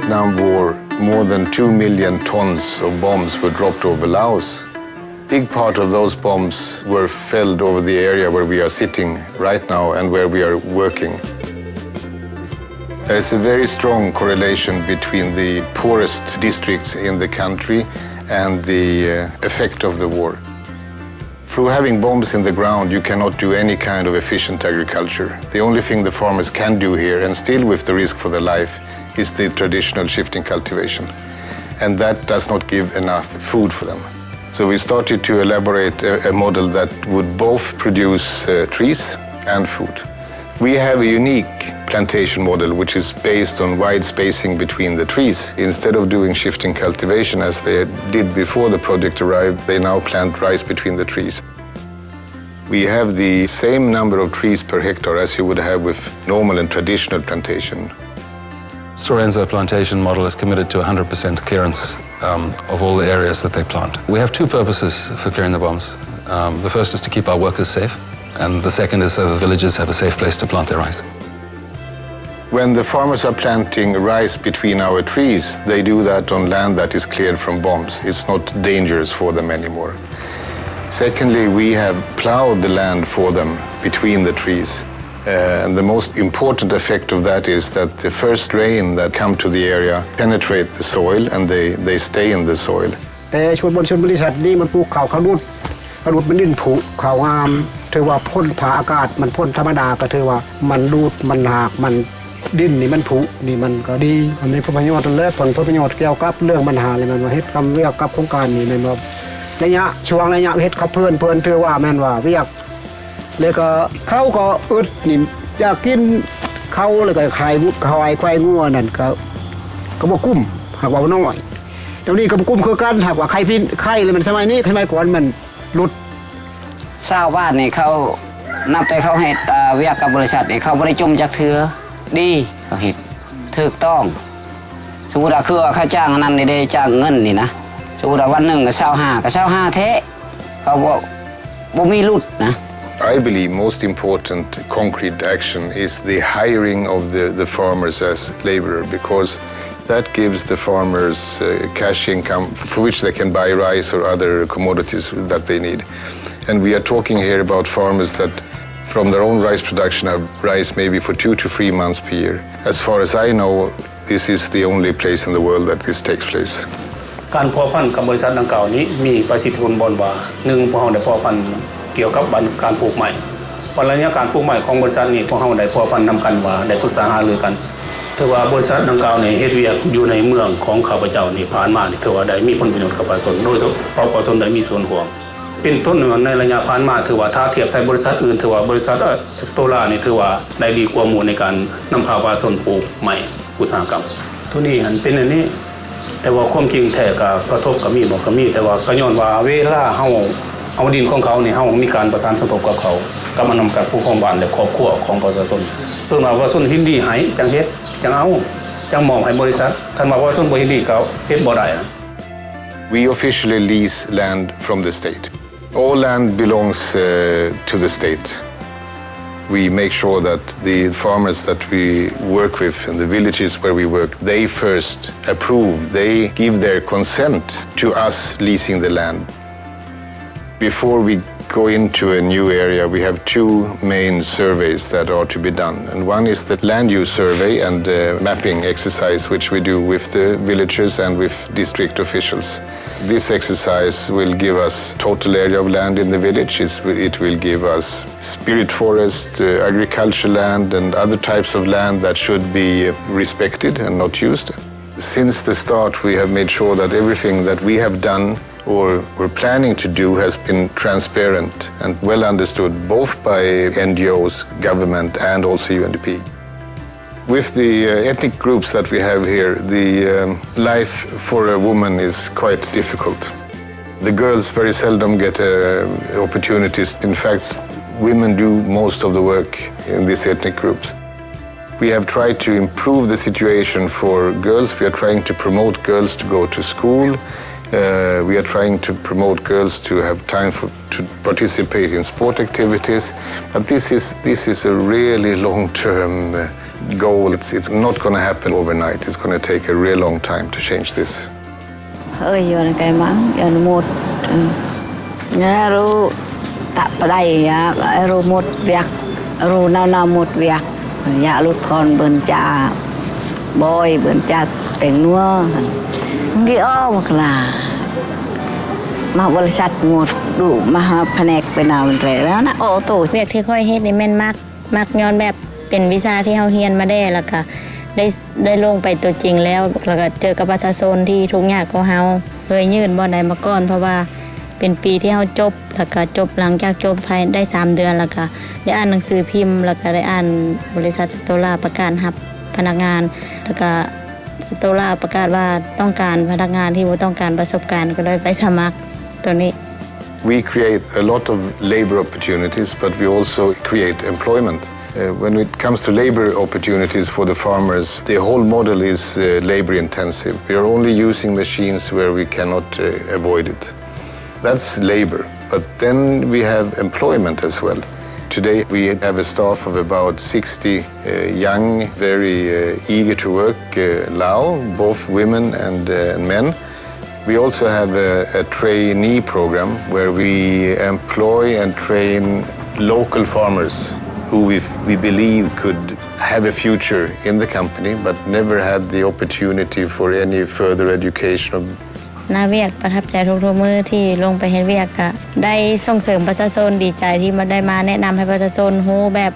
Vietnam War, more than 2 million tons of bombs were dropped over Laos. Big part of those bombs were felled over the area where we are sitting right now and where we are working. There is a very strong correlation between the poorest districts in the country and the effect of the war. Through having bombs in the ground, you cannot do any kind of efficient agriculture. The only thing the farmers can do here, and still with the risk for their life, is the traditional shifting cultivation. And that does not give enough food for them. So we started to elaborate a model that would both produce trees and food. We have a unique plantation model which is based on wide spacing between the trees. Instead of doing shifting cultivation as they did before the project arrived, they now plant rice between the trees. We have the same number of trees per hectare as you would have with normal and traditional plantation. Stora Enso Plantation model is committed to 100% clearance of all the areas that they plant. We have two purposes for clearing the bombs. The first is to keep our workers safe, and the second is so the villagers have a safe place to plant their rice. When the farmers are planting rice between our trees, they do that on land that is cleared from bombs. It's not dangerous for them anymore. Secondly, we have plowed the land for them between the trees. And the most important effect of that is that the first rain that come to the area penetrate the soil and they stay in the soil. แต่ชุดบริษัทนี้มันปลูกข้าวรุดมันดินผุข้าวงามถือว่าพ่นผ่าอากาศมันพ่นธรรมดาก็ถือว่ามันรูดมันหากมันดินนี่มันผุนี่มันก็ดีมันมีผลประโยชน์และผลประโยชน์เกี่ยวกับเรื่องปัญหาเลยมันว่าเฮ็ดกรรมเรียกกับโครงการนี่แม่นว่าระยะเฮ็ดเขาเพิ่นถือว่าแม่นว่าเรียกแล้วก็เขาก็อึดนี่อยากกินเขาแล้วก็ขายควายงัวนั่นก็บ่กุ้มหากว่าน้อยตรงนี้ก็บ่กุ้มคือกันหากว่าไข่เลยมันสมัยนี้สมัยก่อนมันหลุดชาวบ้านนี่เขานับแต่เขาเฮ็ดเวียกกับบริษัทนี่เขาบ่ได้จุ่มจักเทื่อดีเขาเฮ็ดถูกต้องสมมุติว่าคือเขาจ้างอันนั้นได้จ้างเงินนี่นะสมมุติว่าวันหนึงก็25แท้เขาบ่มีหลุดนะ I believe most important concrete action is the hiring of the farmers as laborer, because that gives the farmers cash income for which they can buy rice or other commodities that they need. And we are talking here about farmers that from their own rice production have rice maybe for 2 to 3 months per year. As far as I know, this is the only place in the world that this takes place. การเพาะพันธุ์กับบริษัทดังกล่าวนี้มีประสิทธิผลบ่ว่า1พวกเราได้เพาะพันธุ์เกี่ยวกับการปลูกใหม่เพราะระยะการปลูกใหม่ของบริษัทนี้พวกเราได้เพาะพันธุ์นำกันว่าได้ปรึกษาหารือกันถือว่าบริษัทดังกล่าวในเฮ็ดเวียกอยู่ในเมืองของข้าพเจ้านี่ผ่านมานี่ถือว่าได้มีผลประโยชน์กับประชาชนโดยเฉพาะประชาชนได้มีส่วนร่วมเป็นต้นในระยะผ่านมาถือว่าถ้าเทียบใส่บริษัทอื่นถือว่าบริษัทสโตรานี่ถือว่าได้ดีกว่าหมู่ในการนำพาประชาชนปลูกใหม่อุตสาหกรรมทุนี้หันเป็นอันนี้แต่ว่าความจริงแท้ก็กระทบก็มีบ่ก็มีแต่ว่าก็ย้อนว่าเวลาเฮาเอาดินของเขานี่เฮามีการประสานสมทบกับเขากับมานำกับผู้ครองบ้านและครอบครัวของประชาชนเพิ่นว่าประชาชนยินดีให้จังเฮ็ดจังเอาจังมอบให้บริษัทท่านว่าประชาชนบ่ยินดีเขาเฮ็ดบ่ได้ We officially lease land from the state. All land belongs to the state. We make sure that the farmers that we work with in the villages where we work, they first approve, they give their consent to us leasing the land. Before we go into a new area, we have two main surveys that are to be done. And one is the land use survey and mapping exercise, which we do with the villagers and with district officials. This exercise will give us total area of land in the village. It will give us spirit forest, agriculture land, and other types of land that should be respected and not used. Since the start, we have made sure that everything that we have done or we're planning to do has been transparent and well understood both by NGOs, government, and also UNDP. With the ethnic groups that we have here, the life for a woman is quite difficult. The girls very seldom get opportunities. In fact, women do most of the work in these ethnic groups. We have tried to improve the situation for girls. We are trying to promote girls to go to school. We are trying to promote girls to have time to participate in sport activities. But this is a really long-term goal. It's not going to happen overnight. It's going to take a real long time to change this. Giờ cái mắng giờ một nhá ru tạ ở đây ru một việc ru nào một việc dạ lụt con bần cha bôi bần cha tiền nua cái một làมาบริษัทหมดดูมาแผนกเป็นเอาเป็นแล้วนะโอ้ตู่เวียกที่ค่อยเฮ็ดนี่แม่นมากย้อนแบบเป็นวิชาที่เฮาเรียนมาได้แล้วก็ได้ลงไปตัวจริงแล้วก็เจอกับประชาชนที่ทุกอย่างของเฮาเคยยื่นบ่ได้มาก่อนเพราะว่าเป็นปีที่เฮาจบแล้วก็จบหลังจากจบภายได้3 เดือนแล้วก็ได้อ่านหนังสือพิมพ์แล้วก็ได้อ่านบริษัทสโตราประกาศรับพนักงานแล้วก็สโตราประกาศว่าต้องการพนักงานที่บ่ต้องการประสบการณ์ก็เลยไปสมัครWe create a lot of labor opportunities, but we also create employment. When it comes to labor opportunities for the farmers, the whole model is labor intensive. We are only using machines where we cannot avoid it. That's labor. But then we have employment as well. Today we have a staff of about 60 young, very eager to work Lao, both women and men. We also have a trainee program where we employ and train local farmers who we believe could have a future in the company but never had the opportunity for any further education. นาเวียกประทับใจทุกมื้อที่ลงไปเฮ็ดเวียกก็ได้ส่งเสริมประชาชนดีใจที่มาได้มาแนะนำให้ประชาชนรู้แบบ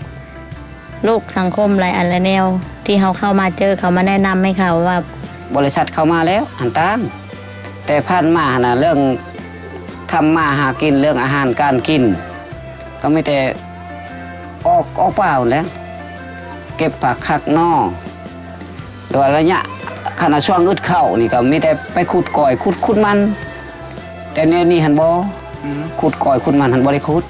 โลกสังคมหลายอันและแนวที่เฮาเข้ามาเจอเขามาแนะนำให้เขาว่าบริษัทเข้ามาแล้วหันตั้งแต่ผ่านมานะเรื่องทำมาหากินเรื่องอาหารการกินก็ไม่แต่ออกเปล่าแล้วเก็บผักคักนอกโดยระยะขณะช่วงอึดเข้านี่ก็ไม่แต่ไปขุดก่อยขุดมันแต่เนี่ยนี่หันบ่ขุดก่อยขุดมันหันบ่ได้ขุด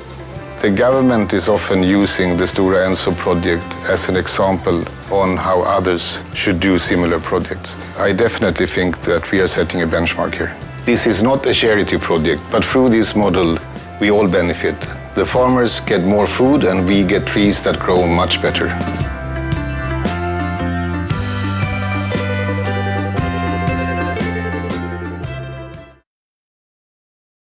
The government is often using the Stora Enso project as an example on how others should do similar projects. I definitely think that we are setting a benchmark here. This is not a charity project, but through this model, we all benefit. The farmers get more food and we get trees that grow much better.